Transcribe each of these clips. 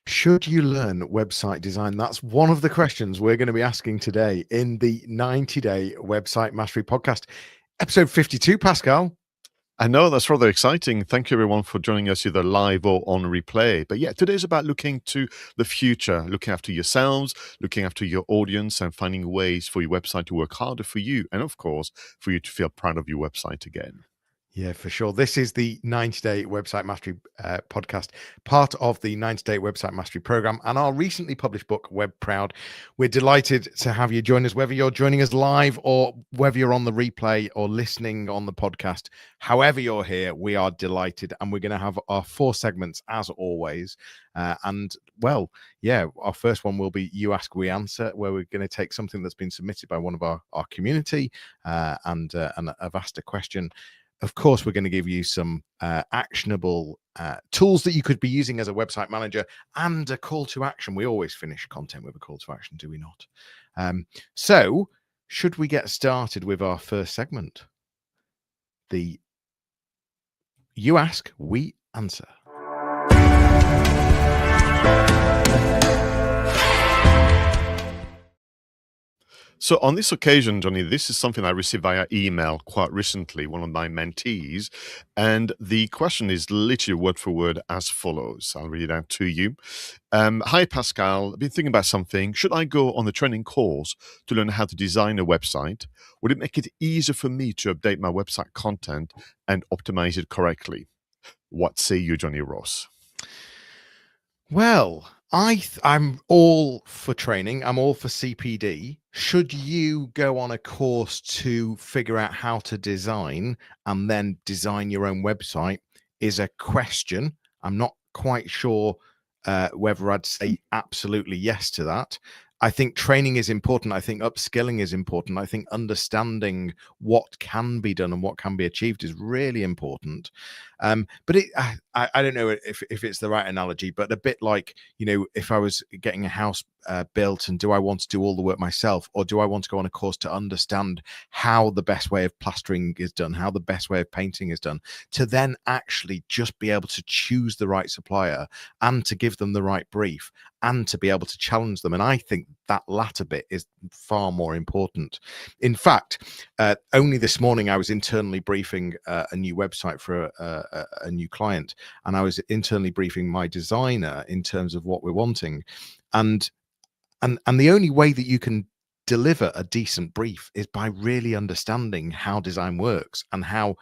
Should you learn website design? That's one of the questions we're going to be asking today in the 90-day website mastery podcast, episode 52, Pascal. I know, that's rather exciting. Thank you, everyone, for joining us either live or on replay. But yeah, today's about looking to the future, looking after yourselves, looking after your audience, and finding ways for your website to work harder for you. And of course, for you to feel proud of your website again. Yeah, for sure. This is the 90-day website mastery podcast, part of the 90-day website mastery program and our recently published book, Web Proud. We're delighted to have you join us, whether you're joining us live or whether you're on the replay or listening on the podcast. However you're here, we are delighted, and we're going to have our 4 segments as always. Our first one will be You Ask, We Answer, where we're going to take something that's been submitted by one of our community and have asked a question. Of course, we're going to give you some actionable tools that you could be using as a website manager and a call to action. We always finish content with a call to action, do we not? So should we get started with our first segment? The You Ask, We Answer. So on this occasion, Jonny, this is something I received via email quite recently, one of my mentees. And the question is literally word for word as follows. I'll read it out to you. Hi, Pascal. I've been thinking about something. Should I go on the training course to learn how to design a website? Would it make it easier for me to update my website content and optimize it correctly? What say you, Jonny Ross? Well, I'm all for training. I'm all for CPD. Should you go on a course to figure out how to design and then design your own website is a question. I'm not quite sure whether I'd say absolutely yes to that. I think training is important. I think upskilling is important. I think understanding what can be done and what can be achieved is really important. But I don't know if it's the right analogy, but a bit like, if I was getting a house built, and do I want to do all the work myself, or do I want to go on a course to understand how the best way of plastering is done, how the best way of painting is done, to then actually just be able to choose the right supplier and to give them the right brief and to be able to challenge them. And I think that latter bit is far more important. In fact, only this morning I was internally briefing a new website for a new client, and I was internally briefing my designer in terms of what we're wanting. And the only way that you can deliver a decent brief is by really understanding how design works and how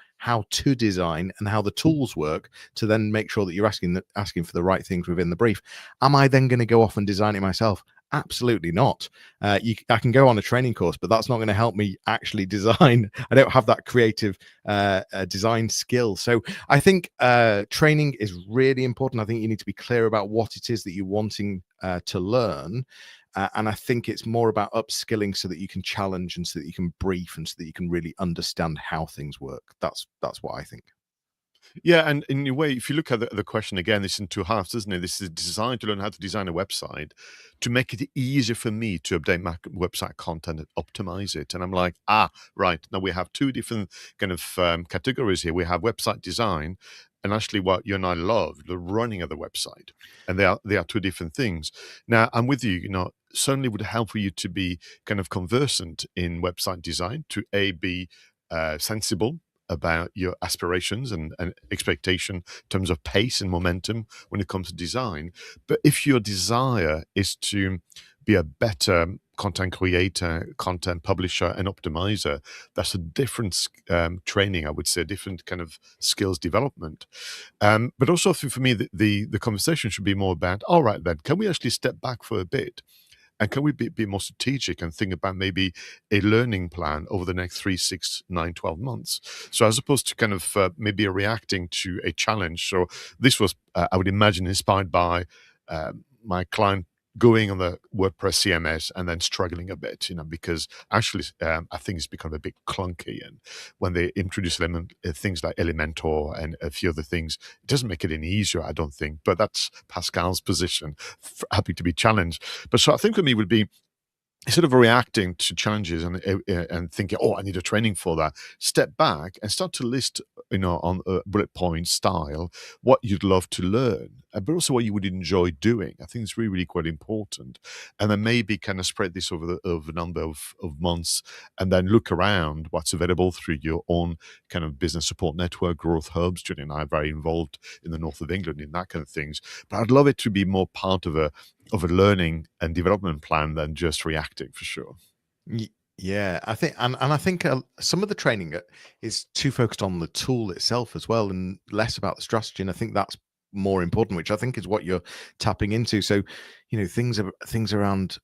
to design and how the tools work, to then make sure that you're asking for the right things within the brief. Am I then going to go off and design it myself? Absolutely not. I can go on a training course, but that's not going to help me actually design. I don't have that creative design skill. So I think training is really important. I think you need to be clear about what it is that you're wanting to learn. And I think it's more about upskilling so that you can challenge and so that you can brief and so that you can really understand how things work. That's what I think. Yeah, and in a way, if you look at the question again, it's in 2 halves, isn't it? This is designed to learn how to design a website to make it easier for me to update my website content and optimize it. And I'm like, right. Now we have 2 different kind of categories here. We have website design and actually what you and I love, the running of the website. And they are 2 different things. Now, I'm with you, certainly would help for you to be kind of conversant in website design, to be sensible about your aspirations and expectation in terms of pace and momentum when it comes to design. But if your desire is to be a better content creator, content publisher, and optimizer, that's a different training, I would say, a different kind of skills development. But also for me, the conversation should be more about, all right, then, can we actually step back for a bit? And can we be more strategic and think about maybe a learning plan over the next 3, 6, 9, 12 months? So as opposed to kind of maybe reacting to a challenge. So this was, I would imagine, inspired by my client going on the WordPress CMS and then struggling a bit, because actually I think it's become a bit clunky. And when they introduce things like Elementor and a few other things, it doesn't make it any easier, I don't think. But that's Pascal's position. Happy to be challenged. But so I think for me would be, instead of reacting to challenges and thinking, "Oh, I need a training for that," step back and start to list, on a bullet point style, what you'd love to learn, but also what you would enjoy doing. I think it's really, really quite important. And then maybe kind of spread this over a number of months, and then look around what's available through your own kind of business support network, growth hubs. Jonny and I are very involved in the north of England in that kind of things. But I'd love it to be more part of a learning and development plan than just reacting, for sure. Yeah, I think, and I think some of the training is too focused on the tool itself as well, and less about the strategy. And I think that's more important, which I think is what you're tapping into. So, things around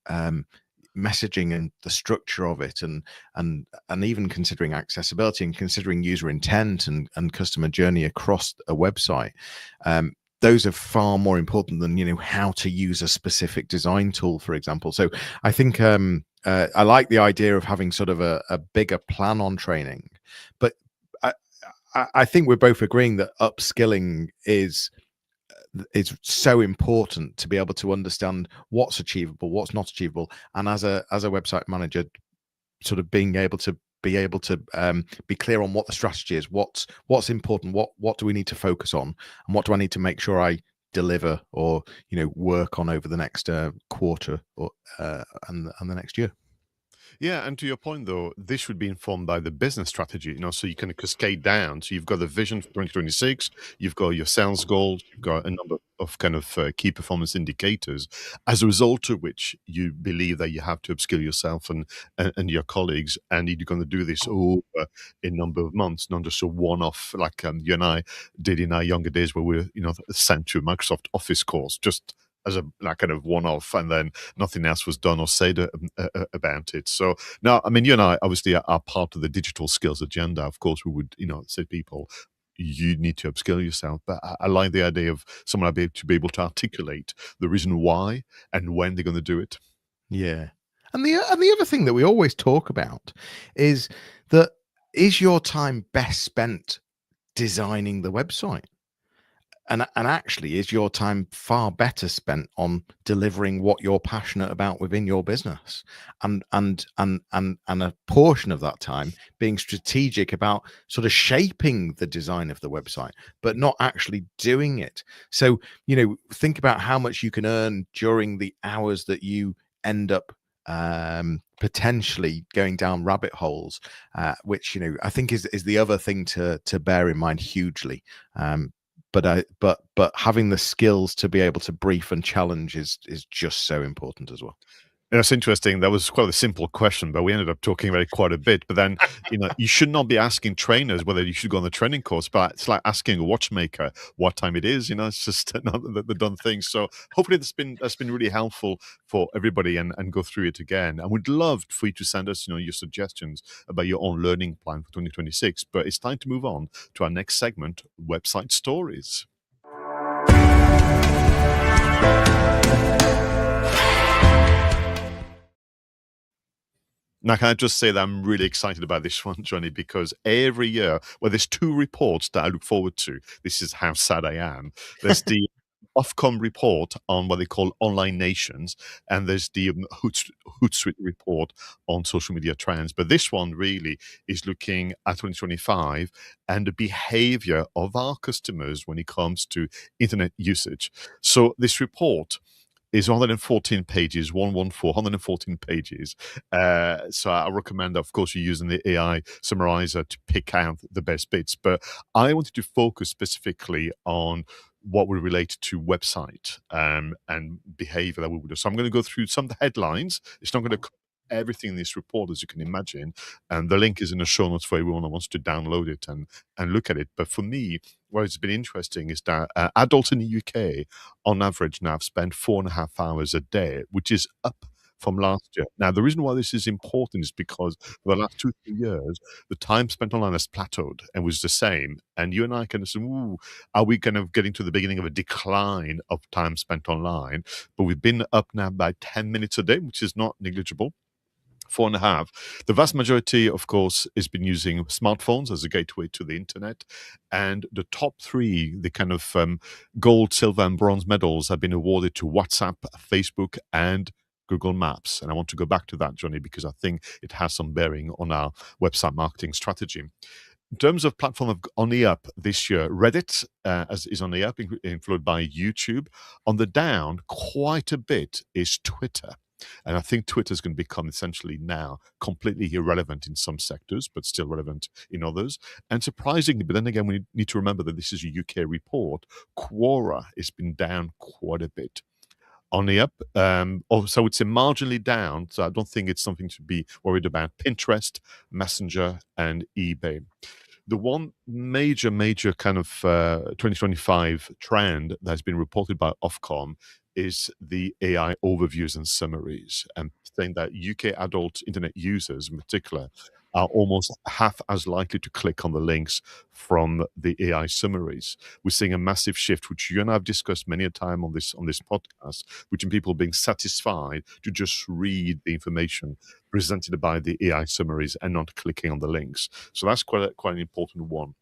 messaging and the structure of it, and even considering accessibility and considering user intent and customer journey across a website. Those are far more important than how to use a specific design tool, for example. So I think I like the idea of having sort of a bigger plan on training, but I think we're both agreeing that upskilling is so important to be able to understand what's achievable, what's not achievable, and as a website manager, sort of being able to be clear on what the strategy is, what's important, what do we need to focus on, and what do I need to make sure I deliver or work on over the next quarter or and the next year. Yeah, and to your point though, this should be informed by the business strategy, so you can cascade down. So you've got the vision for 2026, you've got your sales goals, you've got a number of kind of key performance indicators, as a result of which you believe that you have to upskill yourself and your colleagues, and you're going to do this over a number of months, not just a one-off like you and I did in our younger days, where we were sent to a Microsoft Office course just as a like kind of one-off, and then nothing else was done or said about it. So now, I mean, you and I obviously are part of the digital skills agenda. Of course, we would, say to people, you need to upskill yourself. But I like the idea of someone to be able to articulate the reason why and when they're going to do it. Yeah. And the other thing that we always talk about is that, is your time best spent designing the website? And actually, is your time far better spent on delivering what you're passionate about within your business, and a portion of that time being strategic about sort of shaping the design of the website, but not actually doing it. So think about how much you can earn during the hours that you end up potentially going down rabbit holes, which I think is the other thing to bear in mind hugely. But having the skills to be able to brief and challenge is just so important as well. It's interesting. That was quite a simple question, but we ended up talking about it quite a bit. But then, you should not be asking trainers whether you should go on the training course, but it's like asking a watchmaker what time it is. It's just not the done thing. So hopefully that's been really helpful for everybody, and go through it again. And we'd love for you to send us, your suggestions about your own learning plan for 2026. But it's time to move on to our next segment, website stories. Now, can I just say that I'm really excited about this one, Jonny, because every year, well, there's two reports that I look forward to. This is how sad I am. There's the Ofcom report on what they call online nations, and there's the Hootsuite report on social media trends. But this one really is looking at 2025 and the behavior of our customers when it comes to internet usage. So this report is 114 pages, 114 pages. So I recommend, of course, you're using the AI summarizer to pick out the best bits. But I wanted to focus specifically on what would relate to website and behavior that we would do. So I'm going to go through some of the headlines. It's not going to cover everything in this report, as you can imagine. And the link is in the show notes for everyone that wants to download it and look at it. But for me, what has been interesting is that adults in the UK, on average, now have spent 4.5 hours a day, which is up from last year. Now, the reason why this is important is because for the last 2-3 years, the time spent online has plateaued and was the same. And you and I kind of said, ooh, are we kind of getting to the beginning of a decline of time spent online? But we've been up now by 10 minutes a day, which is not negligible. 4.5. The vast majority, of course, has been using smartphones as a gateway to the internet. And the top three, the kind of gold, silver, and bronze medals have been awarded to WhatsApp, Facebook, and Google Maps. And I want to go back to that, Jonny, because I think it has some bearing on our website marketing strategy. In terms of platform on the up this year, Reddit is on the up, influenced by YouTube. On the down, quite a bit is Twitter. And I think Twitter is going to become essentially now completely irrelevant in some sectors, but still relevant in others. And surprisingly, but then again, we need to remember that this is a UK report, Quora has been down quite a bit. On the up, so it's a marginally down. So I don't think it's something to be worried about. Pinterest, Messenger, and eBay. The one major kind of 2025 trend that's been reported by Ofcom is the AI overviews and summaries, and saying that UK adult internet users in particular are almost half as likely to click on the links from the AI summaries. We're seeing a massive shift, which you and I have discussed many a time on this podcast, between people being satisfied to just read the information presented by the AI summaries and not clicking on the links. So that's quite an important one.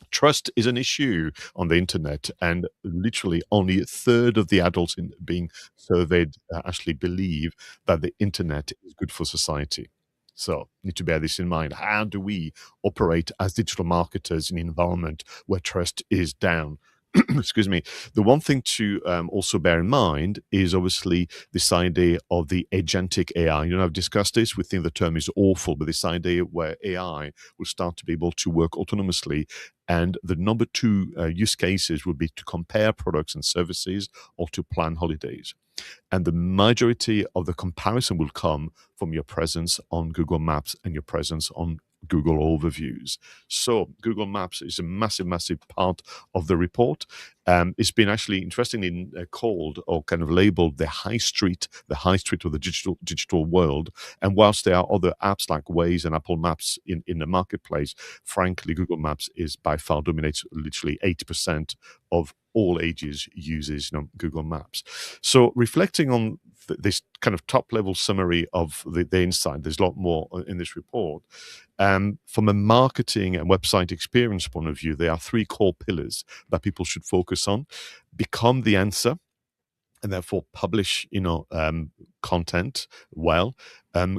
Trust is an issue on the internet, and literally only a third of the adults being surveyed actually believe that the internet is good for society. So, need to bear this in mind. How do we operate as digital marketers in an environment where trust is down? Excuse me. The one thing to also bear in mind is obviously this idea of the agentic AI. You know, I've discussed this. We think the term is awful, but this idea where AI will start to be able to work autonomously. And the number two use cases would be to compare products and services or to plan holidays. And the majority of the comparison will come from your presence on Google Maps and your presence on Google overviews. So Google Maps is a massive part of the report. It's been actually interestingly called or kind of labeled the high street of the digital world. And whilst there are other apps like Waze and Apple Maps in the marketplace, frankly, Google Maps is by far dominates literally 80% of all ages uses Google Maps. So reflecting on this kind of top level summary of the insight, there's a lot more in this report. From a marketing and website experience point of view, there are three core pillars that people should focus on. Become the answer, and therefore publish content well.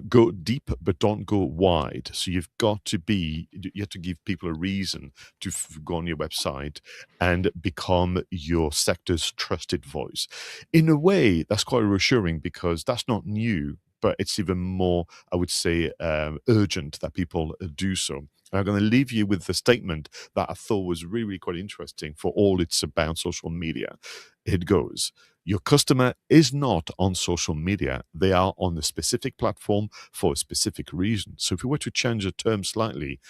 Go deep but don't go wide. So you have to give people a reason to go on your website and become your sector's trusted voice. In a way, that's quite reassuring because that's not new, but it's even more, I would say, urgent that people do so. And I'm going to leave you with the statement that I thought was really quite interesting for all it's about social media. It goes, your customer is not on social media. They are on a specific platform for a specific reason. So if we were to change the term slightly,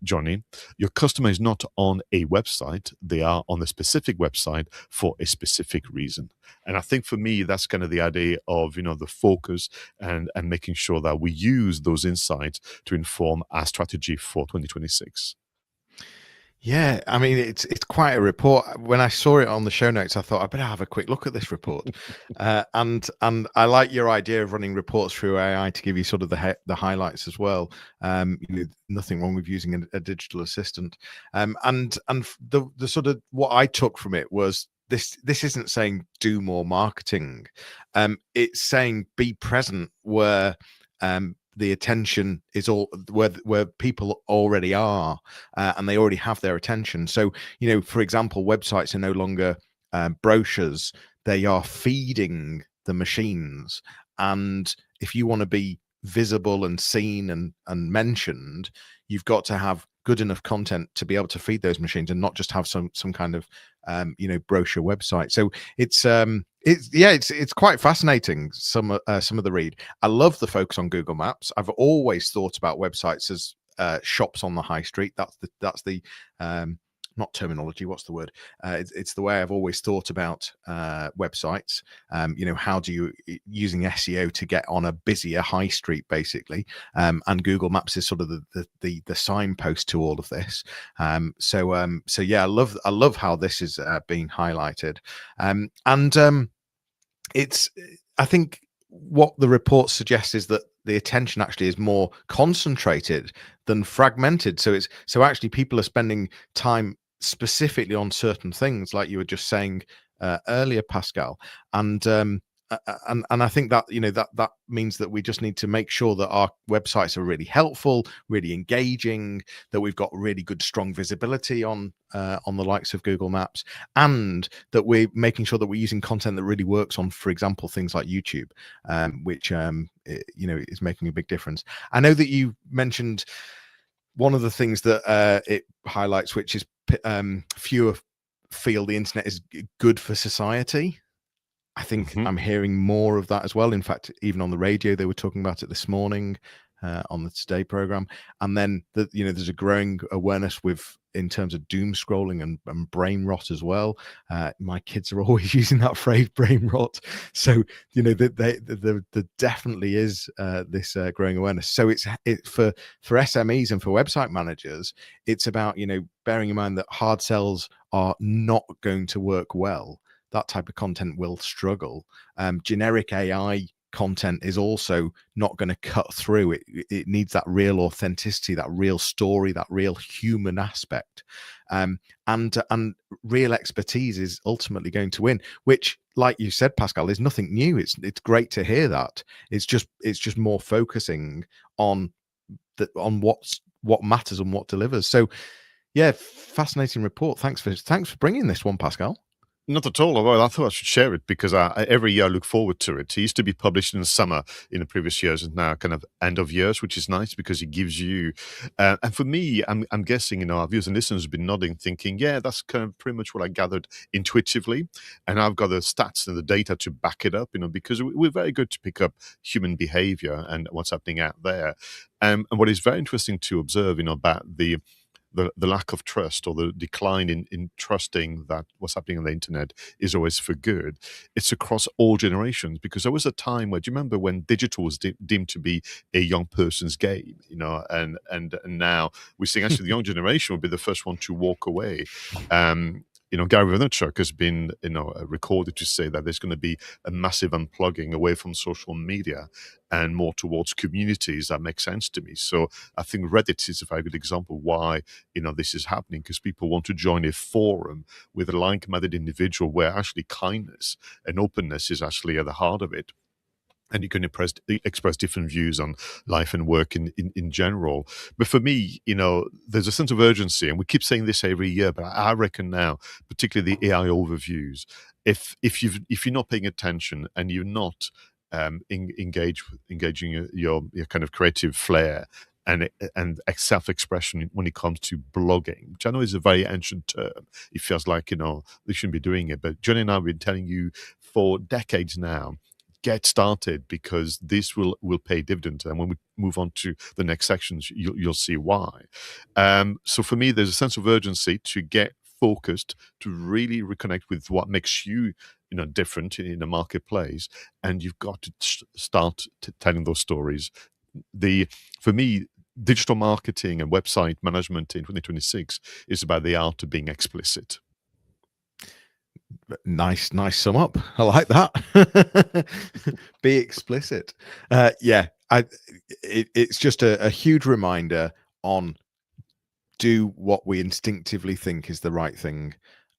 Jonny, your customer is not on a website. They are on a specific website for a specific reason. And I think for me, that's kind of the idea of, the focus and making sure that we use those insights to inform our strategy for 2026. Yeah, I mean, it's quite a report. When I saw it on the show notes, I thought I better have a quick look at this report. And I like your idea of running reports through AI to give you sort of the highlights as well. Nothing wrong with using a digital assistant. And the sort of what I took from it was this isn't saying do more marketing. It's saying be present where the attention is all where people already are, and they already have their attention. So, for example, websites are no longer brochures; they are feeding the machines. And if you want to be visible and seen and mentioned, you've got to have good enough content to be able to feed those machines and not just have some kind of brochure website. So it's quite fascinating, some of the read. I love the focus on Google Maps. I've always thought about websites as shops on the high street. That's the not terminology, what's the word? It's the way I've always thought about websites. How do you, using SEO to get on a busier high street, basically, and Google Maps is sort of the signpost to all of this. So yeah, I love how this is being highlighted, and it's, I think what the report suggests is that the attention actually is more concentrated than fragmented. So actually people are spending time specifically on certain things, like you were just saying earlier, Pascal. And and I think that that means that we just need to make sure that our websites are really helpful, really engaging, that we've got really good strong visibility on the likes of Google Maps, and that we're making sure that we're using content that really works on, for example, things like YouTube, which is making a big difference. I know that you mentioned one of the things that it highlights, which is fewer feel the internet is good for society. I think Mhm. I'm hearing more of that as well. In fact, even on the radio, they were talking about it this morning on the Today program. And then there's a growing awareness in terms of doom scrolling and brain rot as well. My kids are always using that phrase, brain rot. So there definitely is this growing awareness. So it's for SMEs and for website managers. It's about bearing in mind that hard sells are not going to work well. That type of content will struggle. Generic AI content is also not going to cut through. It needs that real authenticity, that real story, that real human aspect, and real expertise is ultimately going to win. Which, like you said, Pascal, is nothing new. It's great to hear that. It's just more focusing on what matters and what delivers. So, yeah, fascinating report. Thanks for bringing this one, Pascal. Not at all. Well, I thought I should share it because every year I look forward to it. It used to be published in the summer in the previous years, and now kind of end of years, which is nice because it gives you. And for me, I'm guessing, our viewers and listeners have been nodding, thinking, yeah, that's kind of pretty much what I gathered intuitively, and I've got the stats and the data to back it up. Because we're very good to pick up human behavior and what's happening out there. And what is very interesting to observe, about the lack of trust or the decline in trusting that what's happening on the internet is always for good. It's across all generations, because there was a time where, do you remember when digital was deemed to be a young person's game, and now we're seeing actually the young generation will be the first one to walk away. Gary Vaynerchuk has been, recorded to say that there's going to be a massive unplugging away from social media and more towards communities. That makes sense to me. So I think Reddit is a very good example why this is happening, because people want to join a forum with a like-minded individual where actually kindness and openness is actually at the heart of it. And you can express different views on life and work in general. But for me, there's a sense of urgency, and we keep saying this every year, but I reckon now, particularly the AI overviews, if you're not paying attention and you're not engaging your kind of creative flair and self-expression when it comes to blogging, which I know is a very ancient term. It feels like, they shouldn't be doing it. But Jonny and I have been telling you for decades now, get started, because this will pay dividends. And when we move on to the next sections, you'll see why. So for me, there's a sense of urgency to get focused, to really reconnect with what makes you different in the marketplace, and you've got to start telling those stories. For me, digital marketing and website management in 2026 is about the art of being explicit. Nice sum up. I like that. Be explicit. Yeah, it's just a huge reminder on do what we instinctively think is the right thing,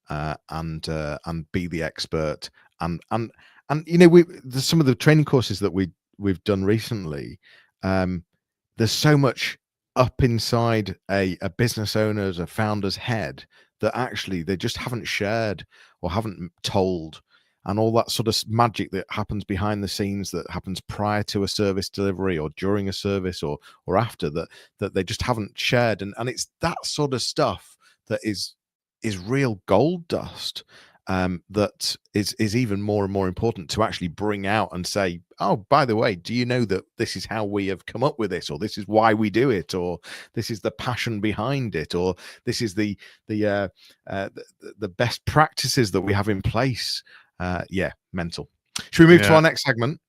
and be the expert. And there's some of the training courses that we've done recently. There's so much up inside a business owner's, a founder's head that actually they just haven't shared or haven't told, and all that sort of magic that happens behind the scenes, that happens prior to a service delivery or during a service or after, that they just haven't shared, and it's that sort of stuff that is real gold dust, that is even more and more important to actually bring out and say, oh, by the way, do you know that this is how we have come up with this, or this is why we do it, or this is the passion behind it, or this is the best practices that we have in place. Yeah, mental. Should we move to Yeah, our next segment,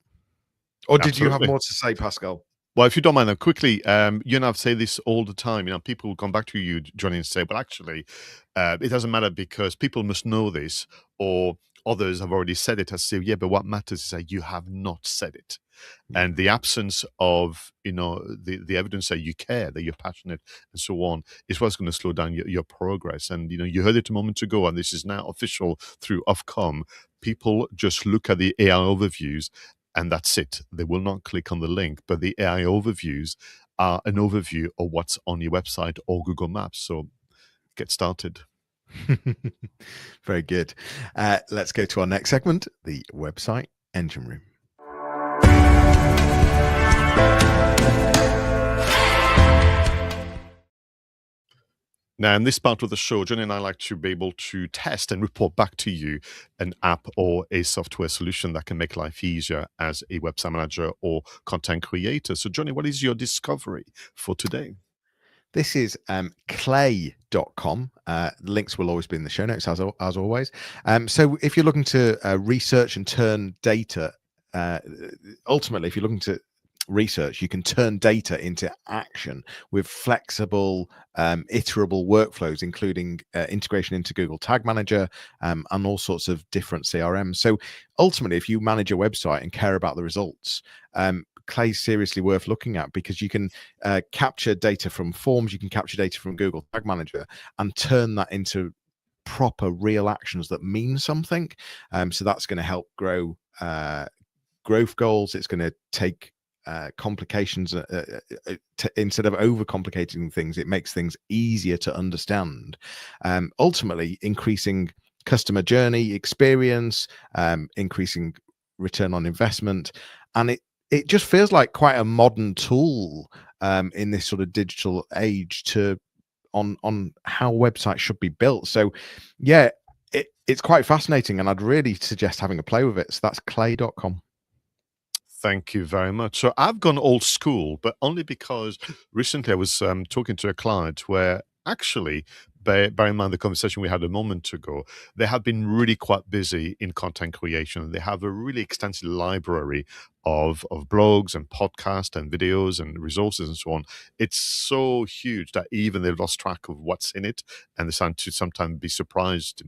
or did you have absolutely. more to say, Pascal? Well, if you don't mind, quickly, you and I've said this all the time. People will come back to you, Jonny, and say, "But actually, it doesn't matter because people must know this, or others have already said it. I say, yeah, but what matters is that you have not said it. Yeah. And the absence of, the evidence that you care, that you're passionate, and so on, is what's going to slow down your progress. And you heard it a moment ago, and this is now official through Ofcom. People just look at the AI overviews, and that's it. They will not click on the link, but the AI overviews are an overview of what's on your website or Google Maps. So get started. Very good. Let's go to our next segment, the website engine room. Now, in this part of the show, Jonny and I like to be able to test and report back to you an app or a software solution that can make life easier as a website manager or content creator. So, Jonny, what is your discovery for today? This is clay.com. Links will always be in the show notes, as always. So if you're looking to research and turn data, ultimately, if you're looking to research, you can turn data into action with flexible, iterable workflows, including integration into Google Tag Manager and all sorts of different CRMs. So ultimately, if you manage a website and care about the results, Clay's seriously worth looking at, because you can capture data from forms, you can capture data from Google Tag Manager and turn that into proper real actions that mean something. So that's going to help grow growth goals. It's going to take complications instead of overcomplicating things. It makes things easier to understand, ultimately increasing customer journey experience, increasing return on investment, and it just feels like quite a modern tool in this sort of digital age on how websites should be built. So yeah, it's quite fascinating, and I'd really suggest having a play with it. So that's clay.com. Thank you very much. So I've gone old school, but only because recently I was talking to a client where actually, bear in mind the conversation we had a moment ago, they have been really quite busy in content creation. They have a really extensive library of blogs and podcasts and videos and resources and so on. It's so huge that even they've lost track of what's in it, and they start to sometimes be surprised.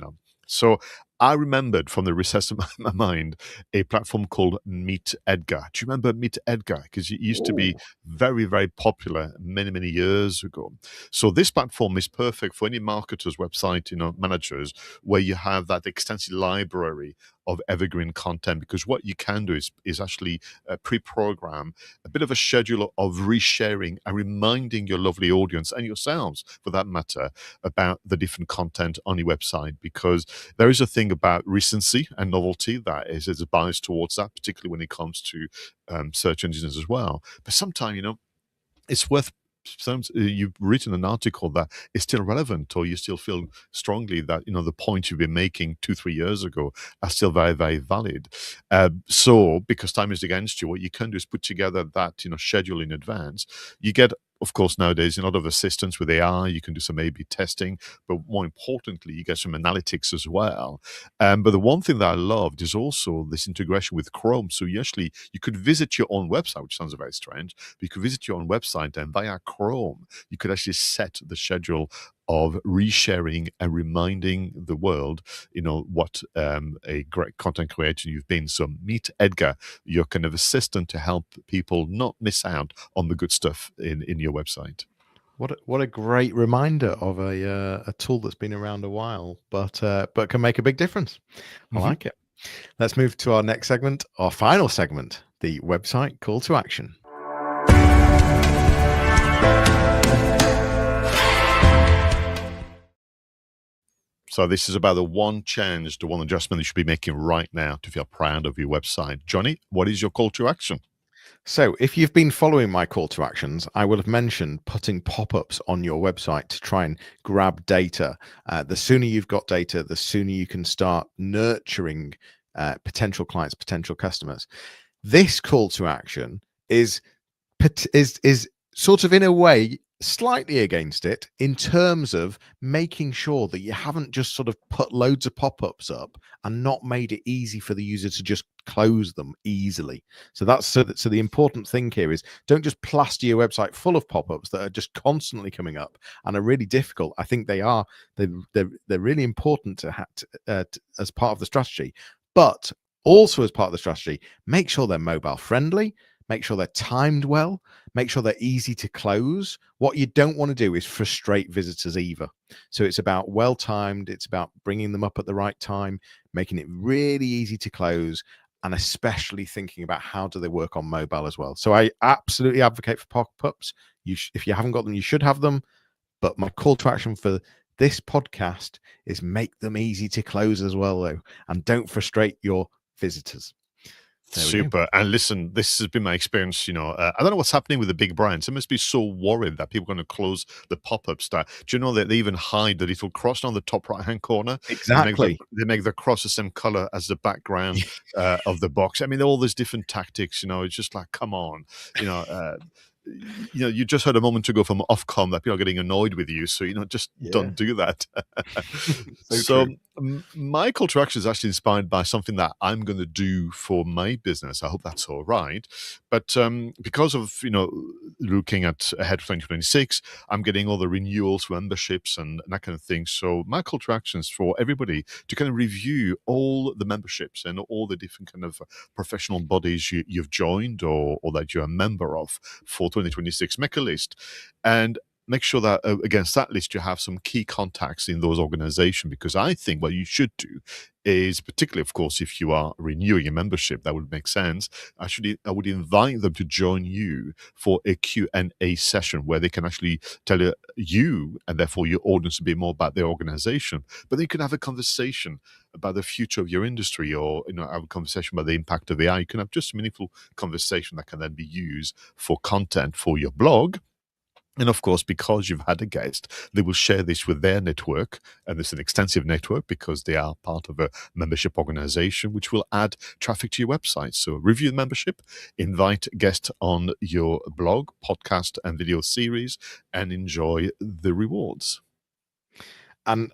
So I remembered from the recess of my mind a platform called MeetEdgar. Do you remember MeetEdgar? Because it used to be very, very popular many, many years ago. So this platform is perfect for any marketers, website, managers, where you have that extensive library of evergreen content, because what you can do is actually pre-program a bit of a schedule of resharing and reminding your lovely audience, and yourselves for that matter, about the different content on your website, because there is a thing about recency and novelty that is a bias towards that, particularly when it comes to search engines as well. But sometimes, it's worth. You've written an article that is still relevant, or you still feel strongly that the points you've been making 2-3 years ago are still very, very valid. So, because time is against you, what you can do is put together that schedule in advance. You get, of course, nowadays a lot of assistance with AI. You can do some A/B testing, but more importantly, you get some analytics as well. But the one thing that I loved is also this integration with Chrome. So you could visit your own website, which sounds very strange, but you could visit your own website, and via Chrome, you could actually set the schedule of resharing and reminding the world, what a great content creator you've been. So MeetEdgar, your kind of assistant to help people not miss out on the good stuff in your website. What a great reminder of a tool that's been around a while, but can make a big difference. I like it. Let's move to our next segment, our final segment, the website call to action. So this is about the one change, the one adjustment you should be making right now to feel proud of your website. Jonny, what is your call to action? So if you've been following my call to actions, I will have mentioned putting pop-ups on your website to try and grab data. The sooner you've got data, the sooner you can start nurturing potential clients, potential customers. This call to action is sort of, in a way, slightly against it in terms of making sure that you haven't just sort of put loads of pop-ups up and not made it easy for the user to just close them easily. So so the important thing here is don't just plaster your website full of pop-ups that are just constantly coming up and are really difficult. I think they're really important to have as part of the strategy, but also as part of the strategy, make sure they're mobile friendly, make sure they're timed well, make sure they're easy to close. What you don't want to do is frustrate visitors either. So it's about well timed, it's about bringing them up at the right time, making it really easy to close, and especially thinking about how do they work on mobile as well. So I absolutely advocate for pop-ups. If you haven't got them, you should have them. But my call to action for this podcast is make them easy to close as well, though, and don't frustrate your visitors. Super. And listen, this has been my experience. I don't know what's happening with the big brands. They must be so worried that people are going to close the pop-ups. Do you know that they even hide the little cross on the top right-hand corner? Exactly. They make the cross the same color as the background of the box. I mean, all these different tactics. It's just like, come on. You just heard a moment ago from Ofcom that people are getting annoyed with you. So, just don't do that. So my call to action is actually inspired by something that I'm going to do for my business. I hope that's all right. But because of, looking at ahead of 2026, I'm getting all the renewals, memberships and that kind of thing. So my call to action is for everybody to kind of review all the memberships and all the different kind of professional bodies you've joined or that you're a member of for 2026. Make a list and make sure that against that list you have some key contacts in those organizations, because I think what you should do is, particularly of course if you are renewing a membership, that would make sense. Actually, I would invite them to join you for a Q&A session where they can actually tell you and therefore your audience a bit more about their organization, but then you can have a conversation about the future of your industry, or have a conversation about the impact of AI. You can have just a meaningful conversation that can then be used for content for your blog. And of course, because you've had a guest, they will share this with their network. And it's an extensive network because they are part of a membership organization, which will add traffic to your website. So review the membership, invite guests on your blog, podcast, and video series, and enjoy the rewards. And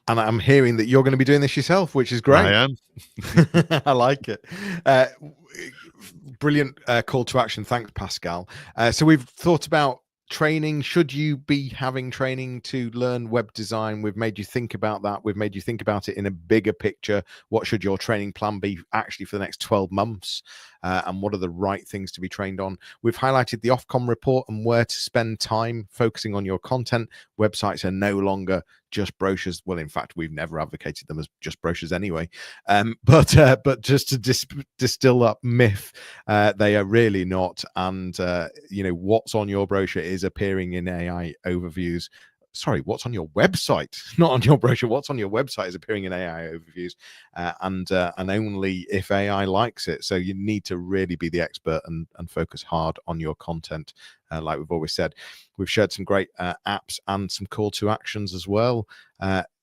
I'm hearing that you're going to be doing this yourself, which is great. I am. I like it. Brilliant call to action. Thanks, Pascal. So we've thought about training. Should you be having training to learn web design? We've made you think about that. We've made you think about it in a bigger picture. What should your training plan be actually for the next 12 months? And what are the right things to be trained on? We've highlighted the Ofcom report and where to spend time focusing on your content. Websites are no longer just brochures. Well, in fact, we've never advocated them as just brochures anyway. But just to distill that myth, they are really not. And what's on your brochure is appearing in AI overviews. Sorry, what's on your website, not on your brochure. What's on your website is appearing in AI overviews, and only if AI likes it. So you need to really be the expert and focus hard on your content. Like we've always said, we've shared some great apps and some call to actions as well.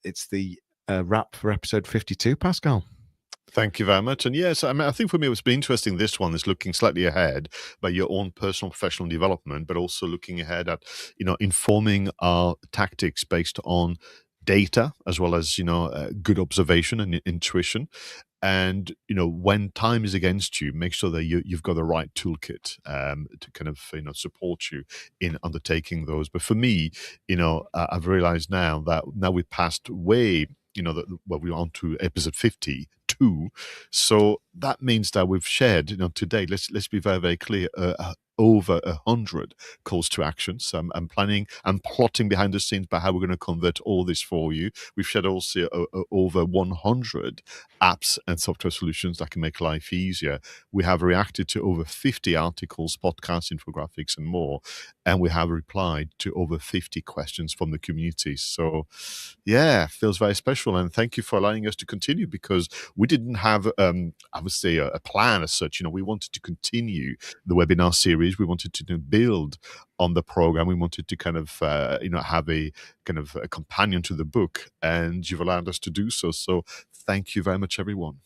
It's the wrap for episode 52, Pascal. Thank you very much. And yes, I mean, I think for me, what's been interesting, this one is looking slightly ahead by your own personal professional development, but also looking ahead at, informing our tactics based on data, as well as, good observation and intuition. And, when time is against you, make sure that you've got the right toolkit to kind of, support you in undertaking those. But for me, I've realized now that we've passed way, we're on to episode 52. So that means that we've shared, today, let's be very, very clear, over 100 calls to action. So I'm plotting behind the scenes about how we're going to convert all this for you. We've shared also over 100 apps and software solutions that can make life easier. We have reacted to over 50 articles, podcasts, infographics, and more. And we have replied to over 50 questions from the community. So, yeah, feels very special. And thank you for allowing us to continue, because we didn't have, I would say, a plan as such. We wanted to continue the webinar series. We wanted to build on the program. We wanted to kind of, have a kind of a companion to the book. And you've allowed us to do so. So thank you very much, everyone.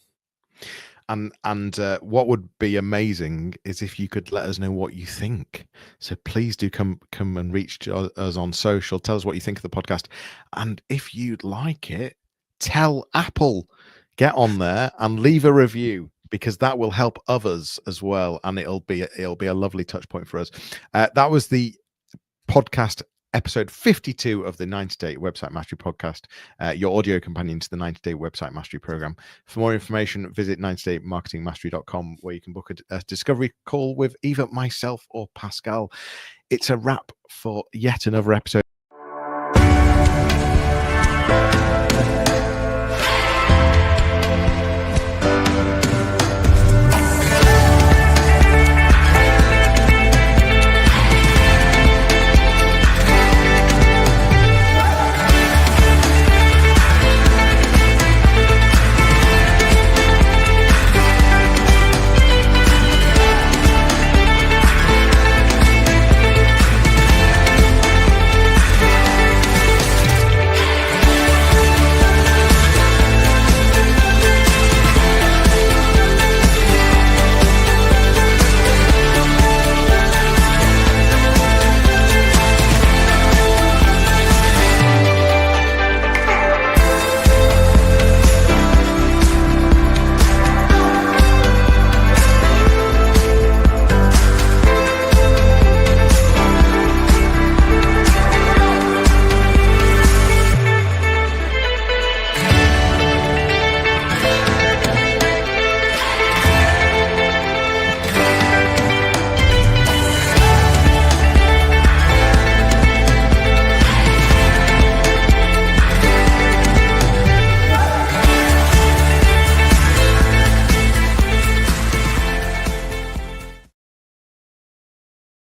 And what would be amazing is if you could let us know what you think. So please do come and reach us on social. Tell us what you think of the podcast, and if you'd like it, tell Apple, get on there and leave a review, because that will help others as well, and it'll be a lovely touch point for us. That was the podcast episode 52 of the 90-Day Website Mastery podcast, your audio companion to the 90-Day Website Mastery program. For more information, visit 90daymarketingmastery.com, where you can book a discovery call with either myself or Pascal. It's a wrap for yet another episode